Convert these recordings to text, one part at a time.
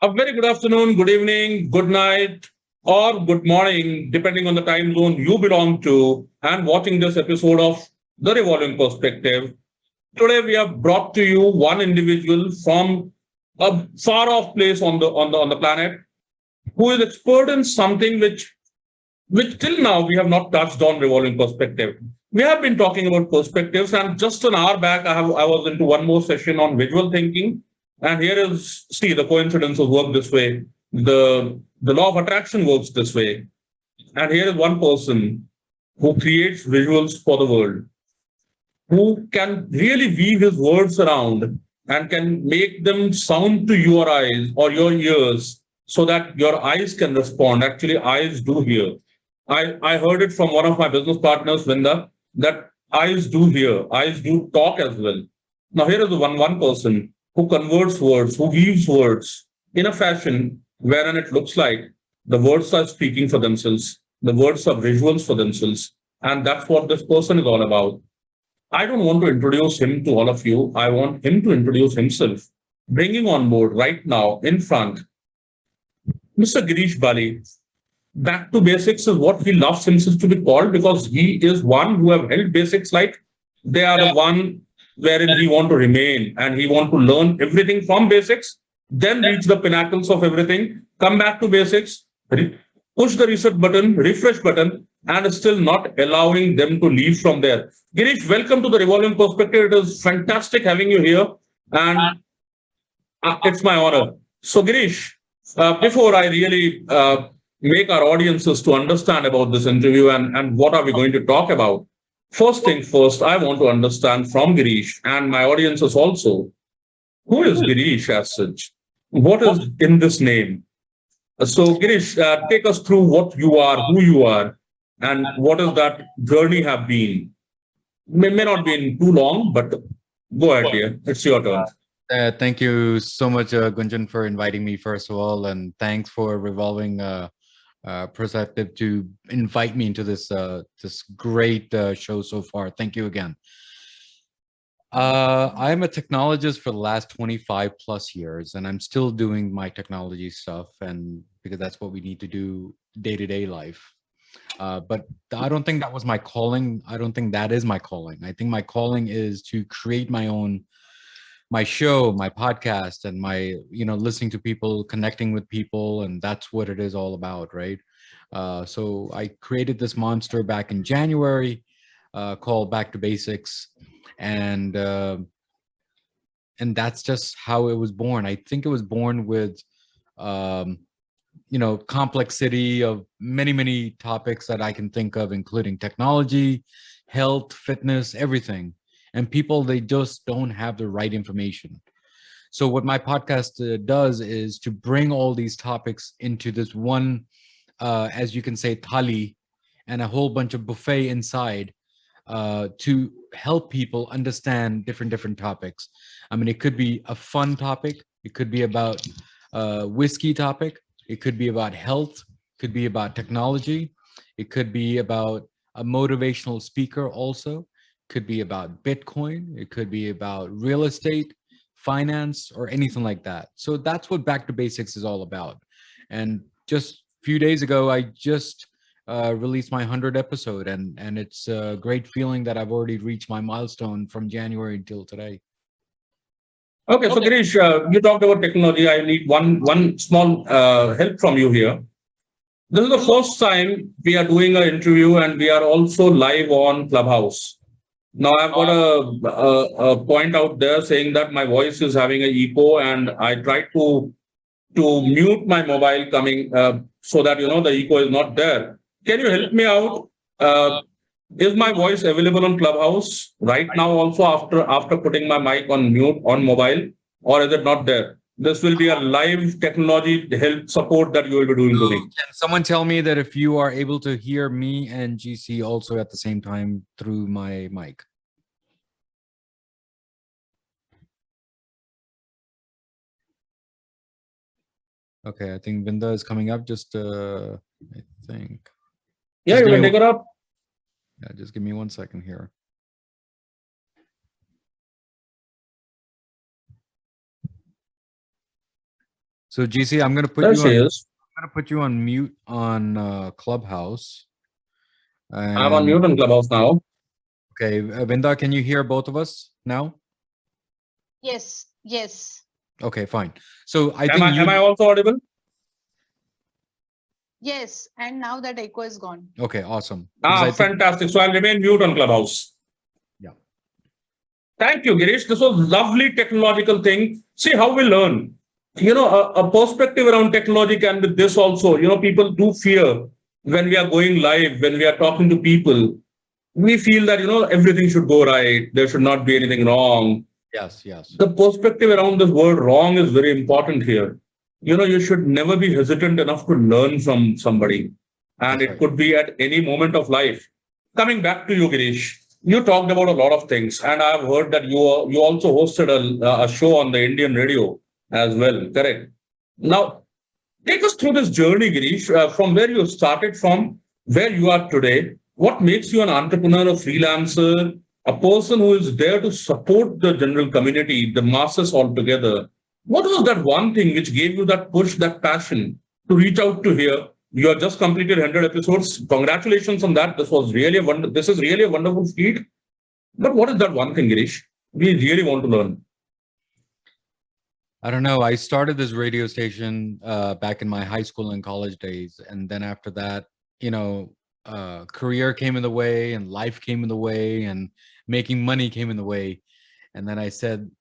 A very good afternoon, good evening, good night, or good morning, depending on the time zone you belong to, and watching this episode of The Revolving Perspective. Today, we have brought to you one individual from a far off place on the planet who is expert in something which till now we have not touched on revolving perspective. We have been talking about perspectives, and just an hour back, I was into one more session on visual thinking. And here is see the coincidences work this way. The law of attraction works this way. And here is one person who creates visuals for the world, who can really weave his words around and can make them sound to your eyes or your ears so that your eyes can respond. Actually, eyes do hear. I heard it from one of my business partners, Vinda, that eyes do hear, eyes do talk as well. Now, here is the one person who converts words, who weaves words in a fashion wherein it looks like the words are speaking for themselves, the words are visuals for themselves. And that's what this person is all about. I don't want to introduce him to all of you. I want him to introduce himself, bringing on board right now in front Mr. Girish Bali. Back to basics is what he loves himself to be called because he is one who have held basics like they are the one wherein he want to remain and he want to learn everything from basics, then reach the pinnacles of everything, come back to basics, push the reset button, refresh button, and still not allowing them to leave from there. Girish, welcome to the Revolving Perspective. It is fantastic having you here, and it's my honor. So, Girish, before I really make our audiences to understand about this interview and what are we going to talk about, first thing first, I want to understand from Girish and my audiences also, who is Girish as such? What is in this name? So, Girish, take us through what you are, who you are, and what is that journey have been. May not be in too long, but go ahead, dear. It's your turn. Thank you so much, Gunjan, for inviting me, first of all, and thanks for Revolving Perspective to invite me into this great show so far. Thank you again. I'm a technologist for the last 25 plus years, and I'm still doing my technology stuff, and because that's what we need to do day-to-day life. But I don't think that was my calling. I don't think that is my calling. I think my calling is to create my show, my podcast, and my listening to people, connecting with people, and that's what it is all about, right? So I created this monster back in January, called Back to Basics, and and that's just how it was born. I think it was born with um, complexity of many topics that I can think of, including technology, health, fitness, everything. And people, they just don't have the right information. So what my podcast does is to bring all these topics into this one, as you can say, thali, and a whole bunch of buffet inside, to help people understand different topics. I mean, it could be a fun topic, it could be about whiskey topic, it could be about health, could be about technology, it could be about a motivational speaker also, could be about Bitcoin, it could be about real estate, finance, or anything like that. So that's what Back to Basics is all about. And just a few days ago, I just released my 100th episode, and it's a great feeling that I've already reached my milestone from January until today. Okay, so Girish, you talked about technology. I need one small help from you here. This is the first time we are doing an interview, and we are also live on Clubhouse. Now I've got a point out there saying that my voice is having an echo, and I tried to mute my mobile coming so that the echo is not there. Can you help me out? Is my voice available on Clubhouse right now also after putting my mic on mute on mobile, or is it not there? This will be a live technology help support that you will be doing to me. Can someone tell me that if you are able to hear me and GC also at the same time through my mic? Okay, I think Vinda is coming up. Just I think. Yeah, you can take it up. Yeah, just give me 1 second here. So GC, There she is. I'm gonna put you on mute on Clubhouse. I'm on And mute on Clubhouse now. okay, Vinda, can you hear both of us now? Yes, yes, Okay, fine. So I Am think I you. also audible? yes. And now that echo is gone. Okay, awesome. Because I think Fantastic. So I'll remain mute on Clubhouse. yeah. Thank you, Girish. This was lovely technological thing. See how we learn. A perspective around technology can be this also. People do fear when we are going live, when we are talking to people. We feel that, everything should go right. There should not be anything wrong. Yes, yes. The perspective around this word wrong is very important here. You should never be hesitant enough to learn from somebody. And That's it right. could be at any moment of life. Coming back to you, Girish, you talked about a lot of things. And I've heard that you also hosted a show on the Indian radio as well, correct? Now, take us through this journey, Girish, from where you started from, where you are today. What makes you an entrepreneur, a freelancer, a person who is there to support the general community, the masses altogether? What was that one thing which gave you that push, that passion to reach out to here? You have just completed 100 episodes. Congratulations on that. This is really a wonderful feat. But what is that one thing, Girish? We really want to learn. I don't know. I started this radio station back in my high school and college days, and then after that, career came in the way, and life came in the way, and making money came in the way. And then I said,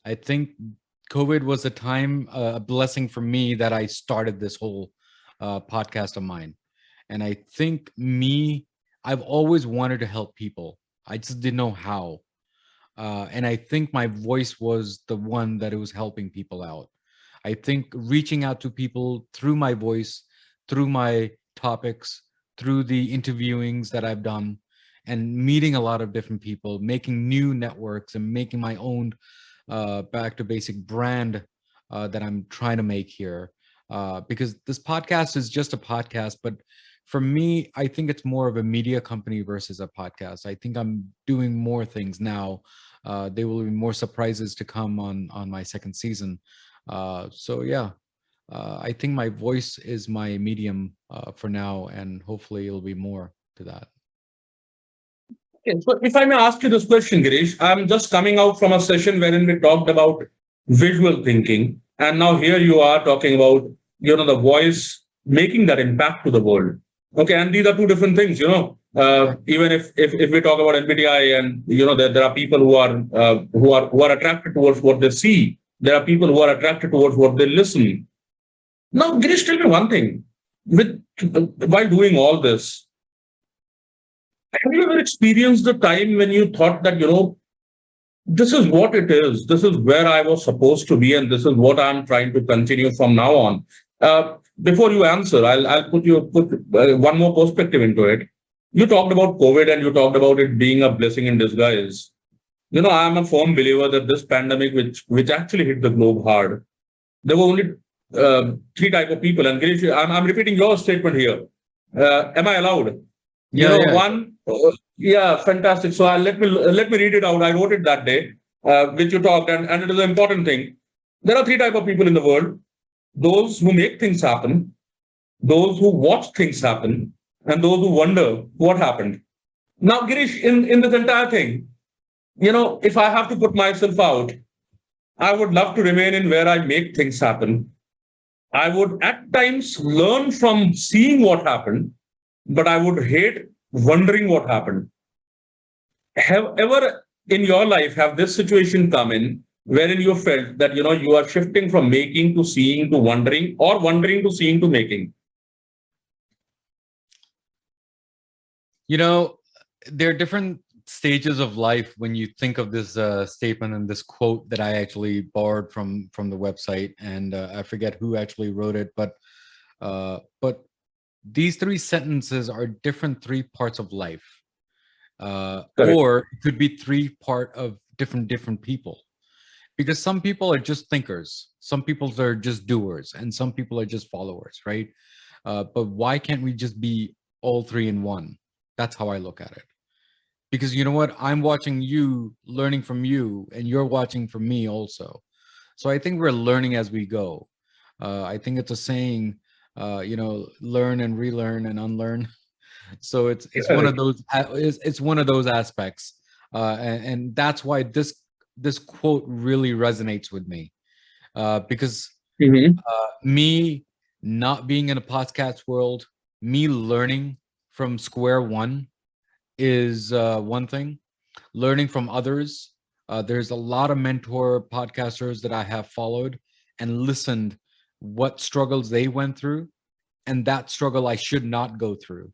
I think COVID was a blessing for me that I started this whole podcast of mine. And I think I've always wanted to help people. I just didn't know how. And I think my voice was the one that it was helping people out. I think reaching out to people through my voice, through my topics, through the interviewings that I've done, and meeting a lot of different people, making new networks, and making my own back to basic brand that I'm trying to make here. Because this podcast is just a podcast, but for me, I think it's more of a media company versus a podcast. I think I'm doing more things now. There will be more surprises to come on my second season. So yeah, I think my voice is my medium for now, and hopefully it'll be more to that. Okay, so if I may ask you this question, Girish, I'm just coming out from a session wherein we talked about visual thinking, and now here you are talking about the voice making that impact to the world. Okay, and these are two different things. Even if we talk about NPTI, and there are people who are attracted towards what they see. There are people who are attracted towards what they listen. Now, Girish, tell me one thing. With While doing all this, have you ever experienced the time when you thought that, this is what it is, this is where I was supposed to be, and this is what I'm trying to continue from now on? Before you answer, I'll put one more perspective into it. You talked about COVID and you talked about it being a blessing in disguise. I'm a firm believer that this pandemic, which actually hit the globe hard, there were only three type of people. And Girish, I'm repeating your statement here. Am I allowed? Yeah. Yeah, fantastic. So let me read it out. I wrote it that day, which you talked, and it is an important thing. There are three type of people in the world: those who make things happen, those who watch things happen, and those who wonder what happened. Now, Girish, in this entire thing, if I have to put myself out, I would love to remain in where I make things happen. I would at times learn from seeing what happened, but I would hate wondering what happened. Have ever in your life have this situation come in wherein you felt that you are shifting from making to seeing to wondering, or wondering to seeing to making? There are different stages of life when you think of this statement and this quote that I actually borrowed from the website, and I forget who actually wrote it, but these three sentences are different three parts of life, Correct. or it could be three part of different people, because some people are just thinkers, some people are just doers, and some people are just followers, right? But why can't we just be all three in one? That's how I look at it. Because you know what? I'm watching you, learning from you, and you're watching from me also. So I think we're learning as we go. I think it's a saying, learn and relearn and unlearn. So it's one of Correct. those it's one of those aspects, and that's why this quote really resonates with me, because Mhm. me not being in a podcast world, me learning from square one is one thing. Learning from others, there's a lot of mentor podcasters that I have followed and listened what struggles they went through, and that struggle I should not go through.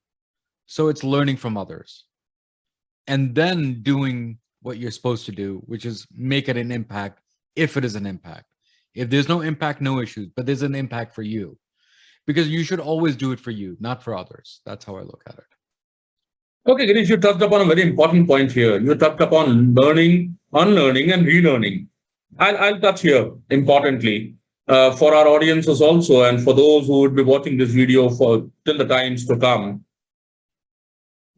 So it's learning from others and then doing what you're supposed to do, which is make it an impact if it is an impact. If there's no impact, no issues, but there's an impact for you because you should always do it for you, not for others. That's how I look at it. Okay, Girish, you touched upon a very important point here. You touched upon learning, unlearning, and relearning. I'll touch here importantly for our audiences also, and for those who would be watching this video for till the times to come.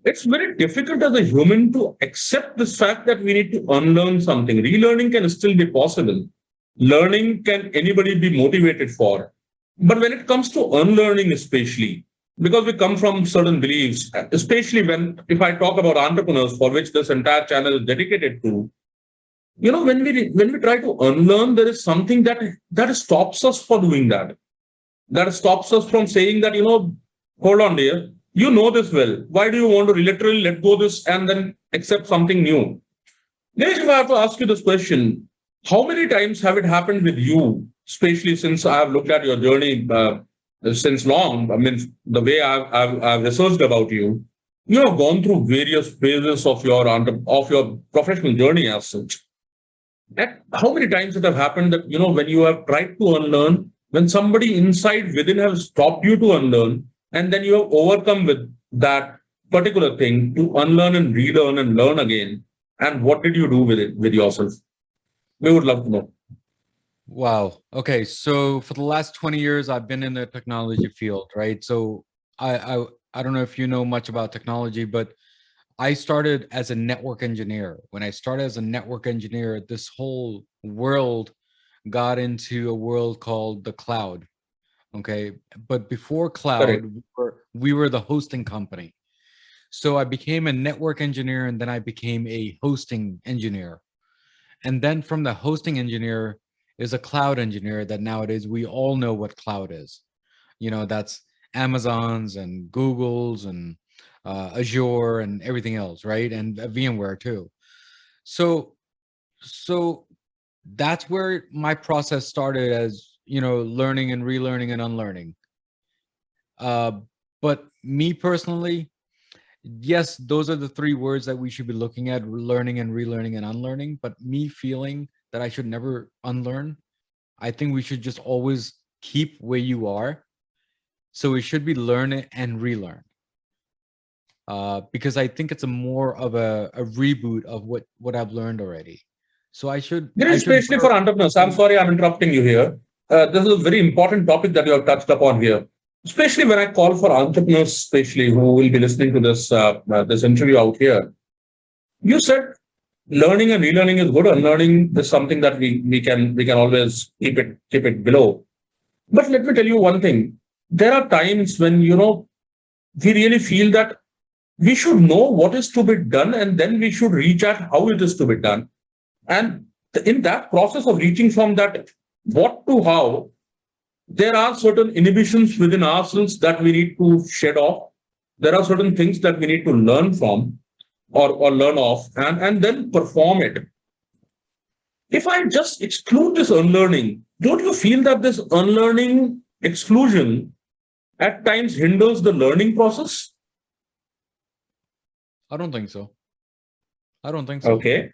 It's very difficult as a human to accept this fact that we need to unlearn something. Relearning can still be possible. Learning can anybody be motivated for. But when it comes to unlearning, especially because we come from certain beliefs, especially when if I talk about entrepreneurs for which this entire channel is dedicated to, when we try to unlearn, there is something that stops us for doing that. That stops us from saying that, hold on, dear, you know this well. Why do you want to literally let go this and then accept something new? Ganesh, if I have to ask you this question, how many times have it happened with you, especially since I have looked at your journey since long? I mean, the way I've researched about you, you have gone through various phases of your professional journey as such. And how many times it have happened that, when you have tried to unlearn, when somebody inside within has stopped you to unlearn, and then you have overcome with that particular thing to unlearn and relearn and learn again. And what did you do with it, with yourself? We would love to know. Wow. Okay. So for the last 20 years, I've been in the technology field, right? So I don't know if you know much about technology, but I started as a network engineer. When I started as a network engineer, this whole world got into a world called the cloud. Okay. But before cloud, Correct. we were the hosting company. So I became a network engineer and then I became a hosting engineer. And then from the hosting engineer is a cloud engineer that nowadays we all know what cloud is. That's Amazon's and Google's and Azure and everything else, right? And VMware too. So, so that's where my process started as, learning and relearning and unlearning. Uh, but me personally, yes, those are the three words that we should be looking at: learning and relearning and unlearning. But me feeling that I should never unlearn, I think we should just always keep where you are. So it should be learn it and relearn. Because I think it's a more of a reboot of what I've learned already. So I should Especially for never. entrepreneurs. I'm sorry I'm interrupting you here. This is a very important topic that you have touched upon here. Especially when I call for entrepreneurs, especially who will be listening to this interview out here. You said learning and relearning is good, and learning is something that we can always keep it below. But let me tell you one thing. There are times when we really feel that we should know what is to be done, and then we should reach out how it is to be done. And in that process of reaching from that what to how, there are certain inhibitions within ourselves that we need to shed off. There are certain things that we need to learn from or learn off and then perform it. If I just exclude this unlearning, don't you feel that this unlearning exclusion at times hinders the learning process? I don't think so. I don't think so. Okay.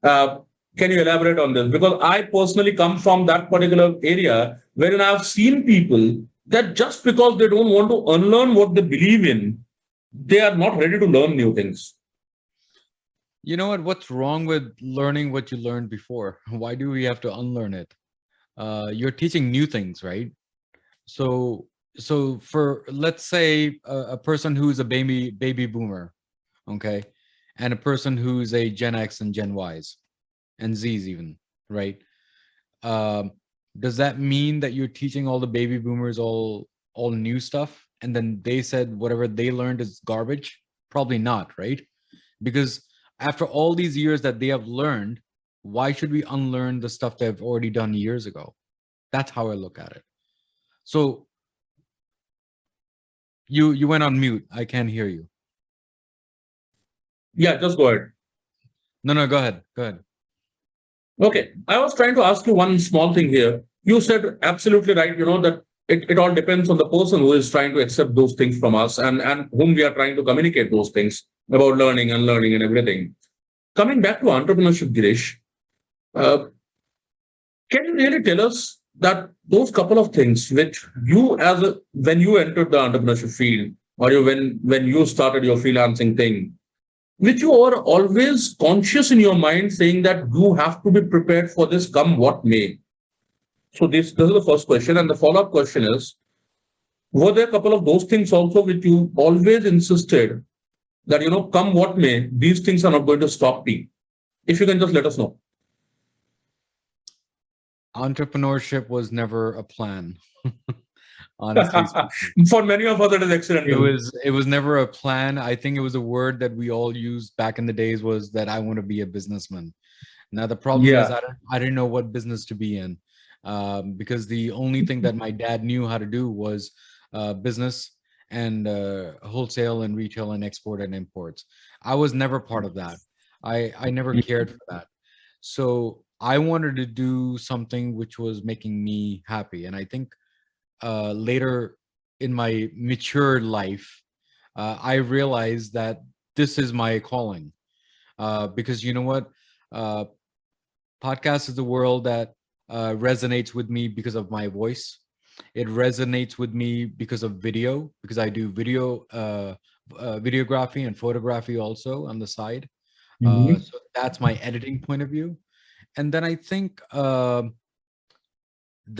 Uh, can you elaborate on this? Because I personally come from that particular area wherein I've seen people that just because they don't want to unlearn what they believe in, they are not ready to learn new things. You know what? What's wrong with learning what you learned before? Why do we have to unlearn it? You're teaching new things, right? So, so for let's say a person who's a baby boomer, okay, and a person who's a Gen X and Gen Ys and Z's even, right? Um, Does that mean that you're teaching all the baby boomers all new stuff and then they said whatever they learned is garbage? Probably not, right? Because after all these years that they have learned, why should we unlearn the stuff they've already done years ago? That's how I look at it. So you went on mute. I can't hear you. Yeah, just go ahead. No, go ahead. Go ahead. Okay. I was trying to ask you one small thing here. You said absolutely right, that it all depends on the person who is trying to accept those things from us and whom we are trying to communicate those things about learning and learning and everything. Coming back to entrepreneurship, Girish, uh, can you really tell us that those couple of things which when you entered the entrepreneurship field or when you started your freelancing thing, which you are always conscious in your mind saying that you have to be prepared for this come what may. So this is the first question. And the follow-up question is, were there a couple of those things also which you always insisted that, come what may, these things are not going to stop me? If you can just let us know. Entrepreneurship was never a plan. Honestly speaking. For many of us, it is accidental. It was never a plan. I think it was a word that we all used back in the days was that I want to be a businessman. Now the problem is Yeah. I didn't know what business to be in, because the only thing that my dad knew how to do was business and wholesale and retail and export and imports. I was never part of that. I never cared for that. So I wanted to do something which was making me happy. And I think later in my mature life, I realized that this is my calling. Because you know what? Uh, podcast is the world that resonates with me because of my voice. It resonates with me because of video, because I do videography and photography also on the side. Mhm. So that's my editing point of view. And then I think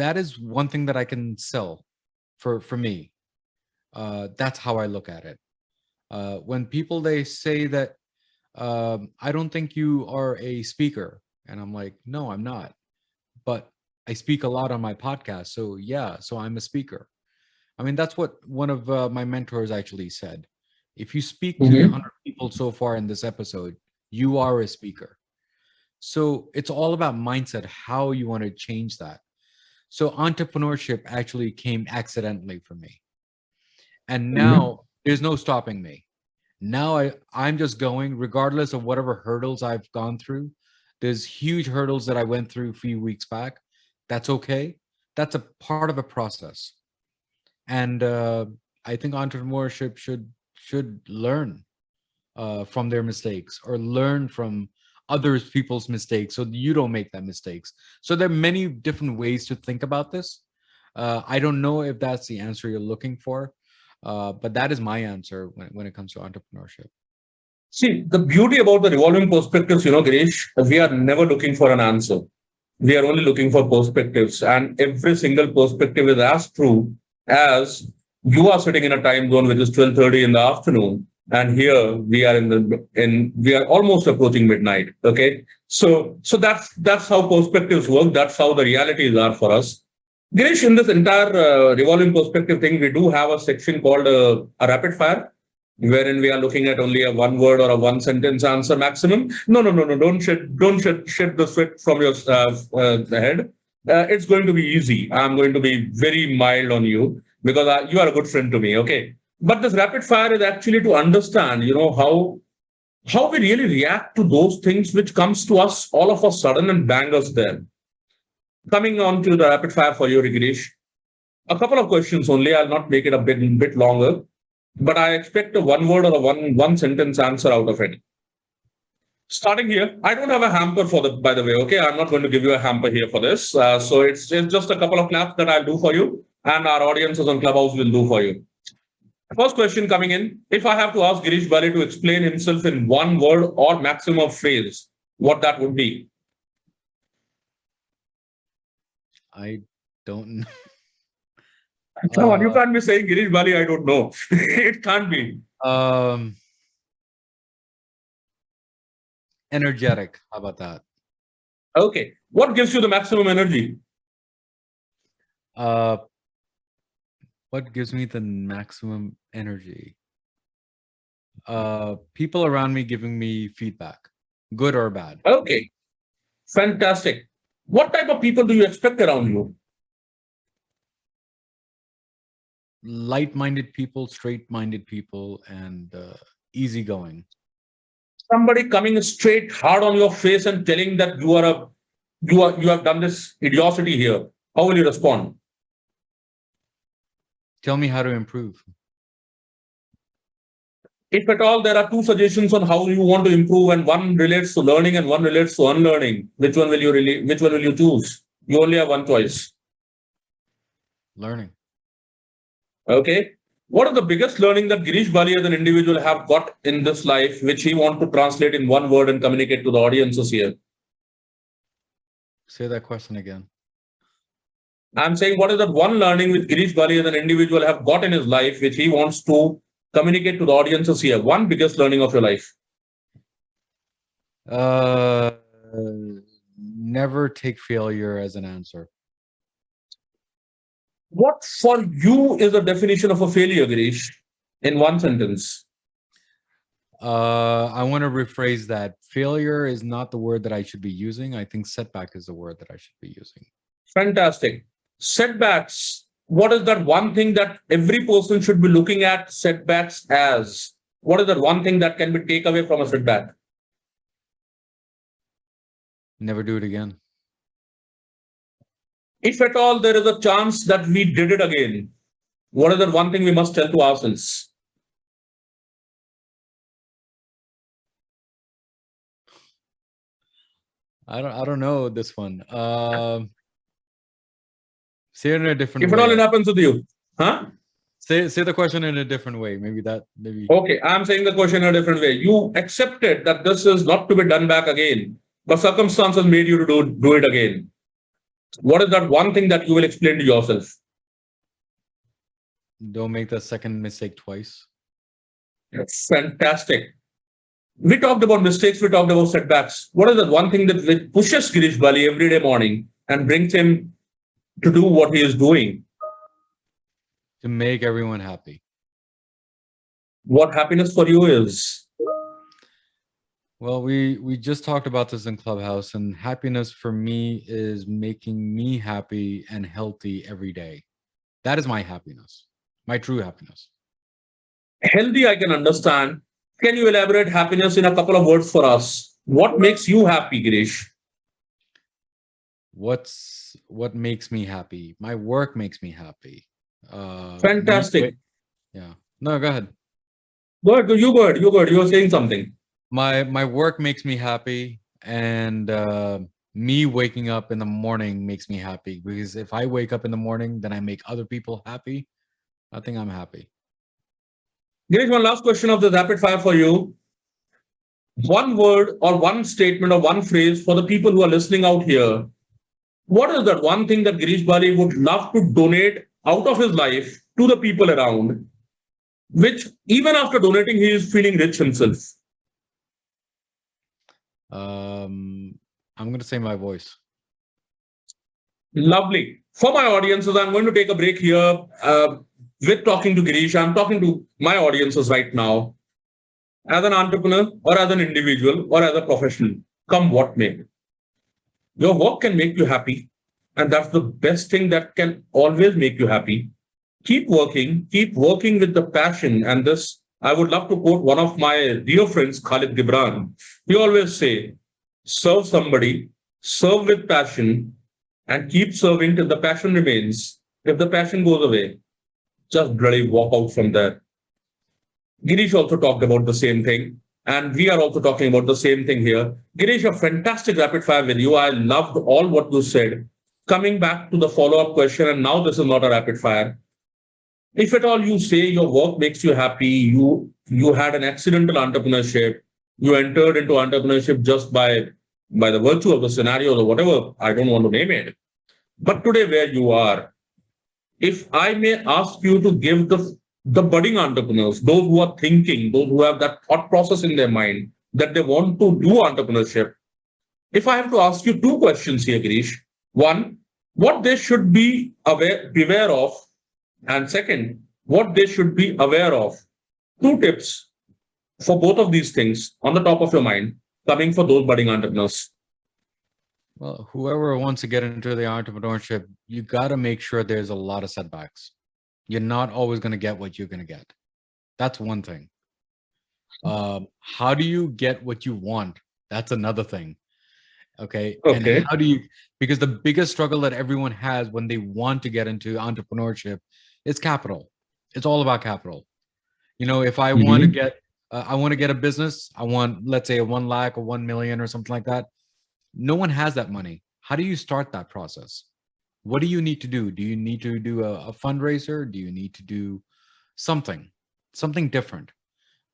that is one thing that I can sell for me. That's how I look at it. When people they say that I don't think you are a speaker, and I'm like, no, I'm not. But I speak a lot on my podcast, so yeah, so I'm a speaker. I mean, that's what one of my mentors actually said. If you speak to Mhm. 100 people so far in this episode, you are a speaker. So it's all about mindset, how you want to change that. So entrepreneurship actually came accidentally for me. And Mhm. now there's no stopping me. Now I'm just going, regardless of whatever hurdles I've gone through. There's huge hurdles that I went through a few weeks back. That's okay. That's a part of a process. And I think entrepreneurship should learn from their mistakes or learn from other people's mistakes so you don't make that mistakes. So there are many different ways to think about this. I don't know if that's the answer you're looking for, but that is my answer when it comes to entrepreneurship. See, the beauty about the revolving perspectives, Girish, we are never looking for an answer. We are only looking for perspectives. And every single perspective is as true as you are sitting in a time zone which is 12:30 in the afternoon. And here we are we are almost approaching midnight. Okay. So that's how perspectives work. That's how the realities are for us. Girish, in this entire revolving perspective thing, we do have a section called a rapid fire, wherein we are looking at only a one word or a one sentence answer maximum. No. Don't shed the sweat from your head. It's going to be easy. I'm going to be very mild on you because you are a good friend to me. Okay. But this rapid fire is actually to understand, how we really react to those things which comes to us all of a sudden and bang us there. Coming on to the rapid fire for you, Girish. A couple of questions only. I'll not make it a bit longer, but I expect a one word or a one sentence answer out of it. Starting here, I don't have a hamper for the. By the way, okay, I'm not going to give you a hamper here for this. So it's just a couple of claps that I'll do for you, and our audiences on Clubhouse will do for you. First question coming in: if I have to ask Girish Bali to explain himself in one word or maximum phrase, what that would be? I don't know. Come on, you can't be saying Girish Bali. I don't know. It can't be. Um, energetic. How about that? Okay. What gives you the maximum energy? Uh, what gives me the maximum energy? People around me giving me feedback, good or bad. Okay, fantastic. What type of people do you expect around you? Light-minded people, straight-minded people, and easygoing. Somebody coming straight hard on your face and telling that you have done this idiocy here. How will you respond? Tell me how to improve. If at all there are two suggestions on how you want to improve, and one relates to learning and one relates to unlearning, which one will you choose? You only have one choice. Learning. Okay. What is the biggest learning that Girish Bali as an individual have got in this life, which he wants to translate in one word and communicate to the audiences here? Say that question again. I'm saying, what is that one learning which Girish Bali as an individual have got in his life, which he wants to communicate to the audiences here? One biggest learning of your life. Never take failure as an answer. What for you is the definition of a failure, Girish, in one sentence? I want to rephrase that. Failure is not the word that I should be using. I think setback is the word that I should be using. Fantastic. Setbacks. What is that one thing that every person should be looking at setbacks as? What is that one thing that can be taken away from a setback? Never do it again. If at all there is a chance that we did it again, what is that one thing we must tell to ourselves? I don't know this one. Say it in a different If way. at all it happens with you, huh? Say the question in a different way. Maybe. Okay, I'm saying the question in a different way. You accepted that this is not to be done back again, but circumstances made you to do it again. What is that one thing that you will explain to yourself? Don't make the second mistake twice. Fantastic. We talked about mistakes, we talked about setbacks. What is that one thing that pushes Girish Bali every day morning and brings him to do what he is doing? To make everyone happy. What happiness for you is? Well, we just talked about this in Clubhouse, and happiness for me is making me happy and healthy every day. That is my happiness, my true happiness. Healthy, I can understand. Can you elaborate happiness in a couple of words for us? What makes you happy, Girish? What makes me happy? My work makes me happy. Fantastic. Yeah. No, go ahead. Go ahead. You go ahead. You go ahead. You were saying something. My work makes me happy, and me waking up in the morning makes me happy, because if I wake up in the morning, then I make other people happy. I think I'm happy. Girish, one last question of the rapid fire for you. One word or one statement or one phrase for the people who are listening out here. What is that one thing that Girish Bali would love to donate out of his life to the people around, which even after donating, he is feeling rich himself? I'm going to say my voice. Lovely. For my audiences, I'm going to take a break here with talking to Girish. I'm talking to my audiences right now as an entrepreneur or as an individual or as a professional. Come what may. Your work can make you happy. And that's the best thing that can always make you happy. Keep working with the passion. And this, I would love to quote one of my dear friends, Khalid Gibran. He always say, serve somebody, serve with passion, and keep serving till the passion remains. If the passion goes away, just bloody walk out from there. Girish also talked about the same thing. And we are also talking about the same thing here. Girish, a fantastic rapid fire with you. I loved all what you said. Coming back to the follow-up question, and now this is not a rapid fire. If at all you say your work makes you happy, you had an accidental entrepreneurship, you entered into entrepreneurship just by the virtue of the scenario or whatever, I don't want to name it. But today where you are, if I may ask you to give the budding entrepreneurs, those who are thinking, those who have that thought process in their mind that they want to do entrepreneurship, if I have to ask you two questions here, Girish. One, what they should beware of, and second, what they should be aware of. Two tips for both of these things on the top of your mind coming for those budding entrepreneurs. Well, whoever wants to get into the entrepreneurship, you got to make sure there's a lot of setbacks. You're not always going to get what you're going to get. That's one thing. How do you get what you want? That's another thing. Okay. And Okay. how do you, because the biggest struggle that everyone has when they want to get into entrepreneurship is capital. It's all about capital. You know, if I want to Mhm. get, I want to get a business, I want, let's say, a 1 lakh or 1 million or something like that. No one has that money. How do you start that process? What do you need to do? Do you need to do a fundraiser? Do you need to do something different?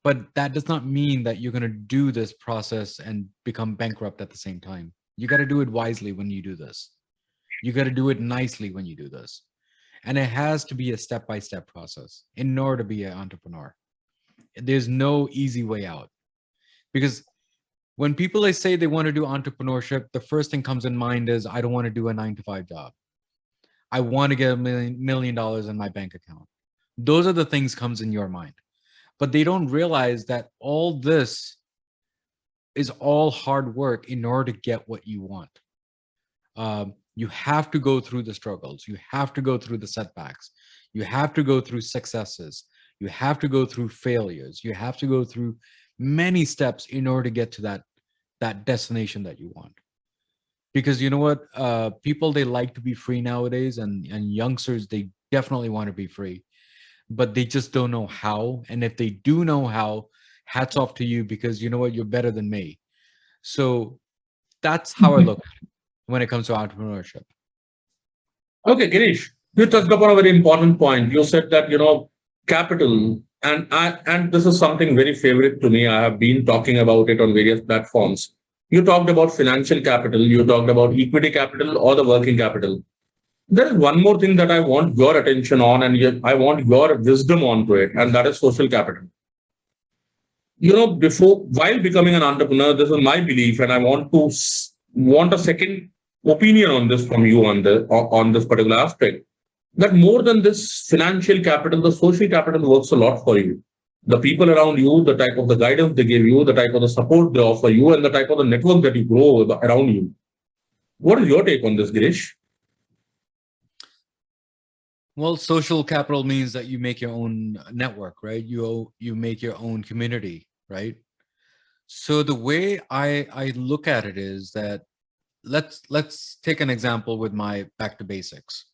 But that does not mean that you're going to do this process and become bankrupt at the same time. You got to do it wisely when you do this. You got to do it nicely when you do this. And it has to be a step-by-step process in order to be an entrepreneur. There's no easy way out. Because when people they say they want to do entrepreneurship, the first thing comes in mind is I don't want to do a 9 to 5 job. I want to get $1 million in my bank account. Those are the things comes in your mind. But they don't realize that all this is all hard work in order to get what you want. You have to go through the struggles. You have to go through the setbacks. You have to go through successes. You have to go through failures. You have to go through many steps in order to get to that destination that you want. Because you know what? People, they like to be free nowadays, and youngsters, they definitely want to be free, but they just don't know how. And if they do know how, hats off to you, because you know what? You're better than me. So that's how I look at it when it comes to entrepreneurship. Okay, Girish, you touched upon a very important point. You said that, capital, and this is something very favorite to me. I have been talking about it on various platforms. You talked about financial capital, you talked about equity capital or the working capital. There is one more thing that I want your attention on, and I want your wisdom onto it, and that is social capital. Before while becoming an entrepreneur, this is my belief, and I want a second opinion on this from you on this particular aspect. That more than this financial capital, the social capital works a lot for you. The people around you, the type of the guidance they give you, the type of the support they offer you, and the type of the network that you grow around you. What is your take on this, Girish? Well, social capital means that you make your own network, right? You make your own community, right? So the way I look at it is that let's take an example with my back to basics.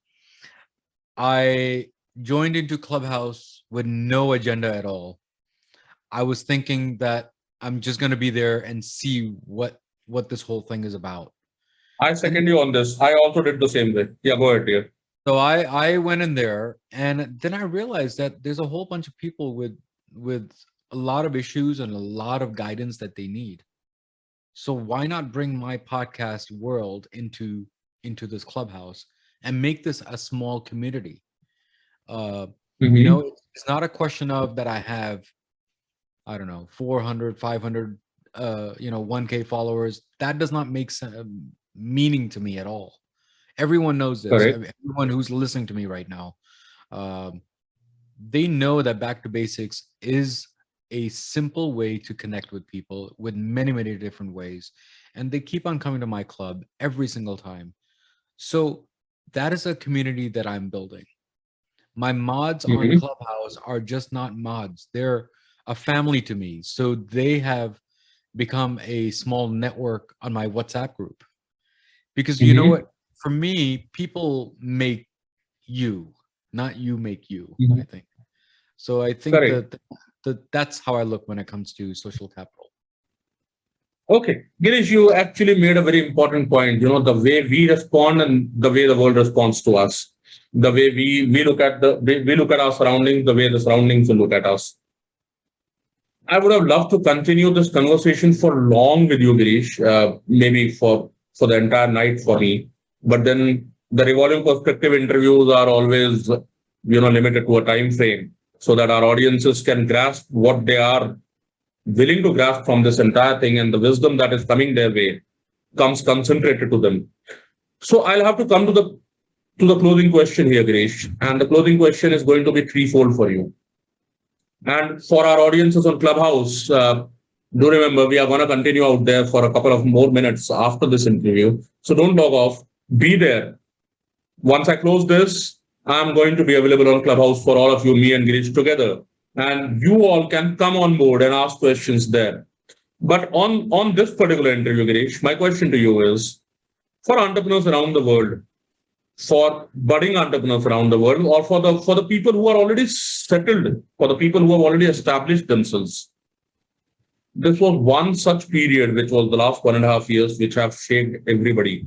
I joined into Clubhouse with no agenda at all. I was thinking that I'm just going to be there and see what this whole thing is about. I second you on this. I also did the same way. Yeah, go ahead, dear. So I went in there, and then I realized that there's a whole bunch of people with a lot of issues and a lot of guidance that they need. So why not bring my podcast world into this Clubhouse and make this a small community? Mhm. It's not a question of that I have, I don't know, 400, 500, 1K followers. That does not make meaning to me at all. Everyone knows this. Correct. Everyone who's listening to me right now, um, they know that Back to Basics is a simple way to connect with people with many, many different ways. And they keep on coming to my club every single time. So that is a community that I'm building. My mods on Mhm. Clubhouse are just not mods. They're a family to me. So they have become a small network on my WhatsApp group. Because you know Mhm. what? For me, people make you, not you make you, I Mhm. think. So I think Correct. that that's how I look when it comes to social capital. Okay, Girish, you actually made a very important point. The way we respond and the way the world responds to us, the way we look at we look at our surroundings, the way the surroundings will look at us. I would have loved to continue this conversation for long with you, Girish. Maybe for the entire night for me. But then the revolving perspective interviews are always, limited to a time frame, so that our audiences can grasp what they are willing to grasp from this entire thing, and the wisdom that is coming their way comes concentrated to them. So I'll have to come to the to the closing question here, Girish. And the closing question is going to be threefold for you. And for our audiences on Clubhouse, do remember we are going to continue out there for a couple of more minutes after this interview. So don't log off. Be there. Once I close this, I'm going to be available on Clubhouse for all of you, me and Girish together. And you all can come on board and ask questions there. But on this particular interview, Girish, my question to you is, for entrepreneurs around the world, for budding entrepreneurs around the world, or for the people who are already settled, for the people who have already established themselves, this was one such period, which was the last 1.5 years, which have shaped everybody.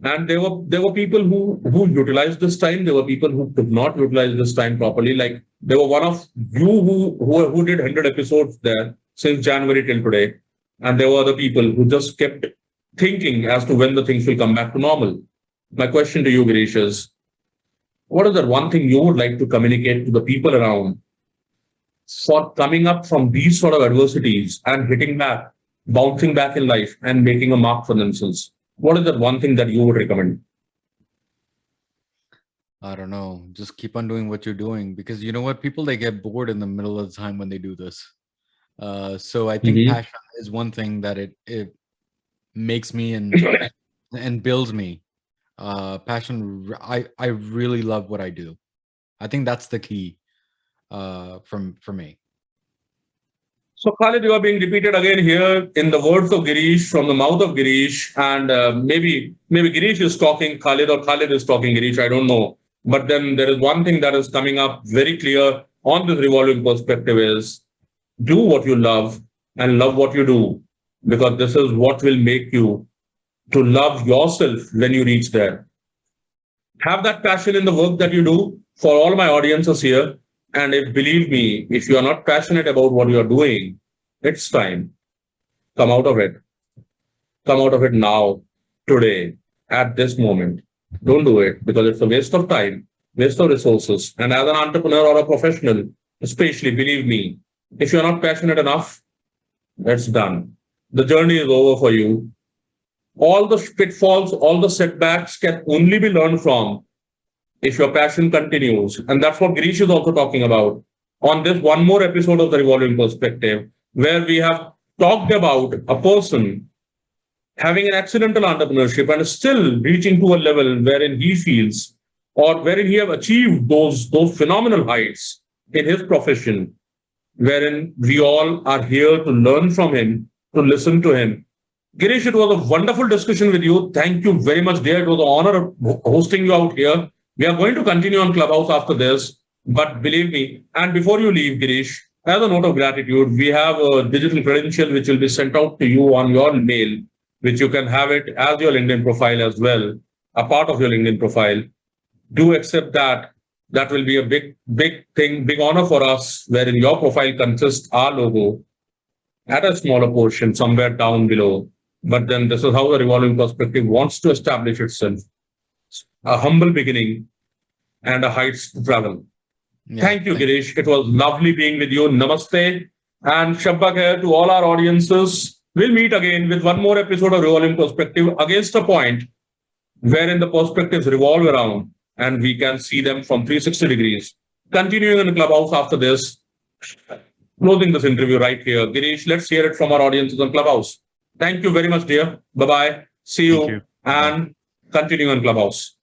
And there were people who utilized this time. There were people who could not utilize this time properly. Like there were one of you who did 100 episodes there since January till today, and there were other people who just kept thinking as to when the things will come back to normal. My question to you, Girish, is what is the one thing you would like to communicate to the people around for coming up from these sort of adversities and hitting back, bouncing back in life and making a mark for themselves? What is that one thing that you would recommend? I don't know. Just keep on doing what you're doing, because you know what? People, they get bored in the middle of the time when they do this. So I think passion is one thing that it makes me and builds me. Passion. I really love what I do. I think that's the key for me. So, Khalid, you are being repeated again here in the words of Girish, from the mouth of Girish, and maybe Girish is talking Khalid, or Khalid is talking Girish, I don't know. But then there is one thing that is coming up very clear on this revolving perspective is do what you love and love what you do, because this is what will make you to love yourself when you reach there. Have that passion in the work that you do. For all my audiences here, and if believe me, if you are not passionate about what you are doing, it's time. Come out of it. Come out of it now, today, at this moment. Don't do it because it's a waste of time, waste of resources. And as an entrepreneur or a professional, especially, believe me, if you're not passionate enough, it's done. The journey is over for you. All the pitfalls, all the setbacks can only be learned from if your passion continues. And that's what Girish is also talking about on this one more episode of the Revolving Perspective, where we have talked about a person having an accidental entrepreneurship and still reaching to a level wherein he feels or wherein he have achieved those phenomenal heights in his profession, wherein we all are here to learn from him, to listen to him. Girish, it was a wonderful discussion with you. Thank you very much, dear. It was an honor hosting you out here. We are going to continue on Clubhouse after this, but believe me, and before you leave, Girish, as a note of gratitude, we have a digital credential which will be sent out to you on your mail, which you can have it as your LinkedIn profile as well, a part of your LinkedIn profile. Do accept that. That will be a big thing, big honor for us, wherein your profile consists our logo at a smaller portion somewhere down below. But then this is how the Revolving Perspective wants to establish itself. A humble beginning and a heights to travel. Yeah, Thank you, Girish. It was lovely being with you. Namaste and Shabba Khair to all our audiences. We'll meet again with one more episode of Revolving Perspective against a point wherein the perspectives revolve around and we can see them from 360 degrees. Continuing in the Clubhouse after this, closing this interview right here. Girish, let's hear it from our audiences on Clubhouse. Thank you very much, dear. Bye-bye. See you. you. And continue on Clubhouse.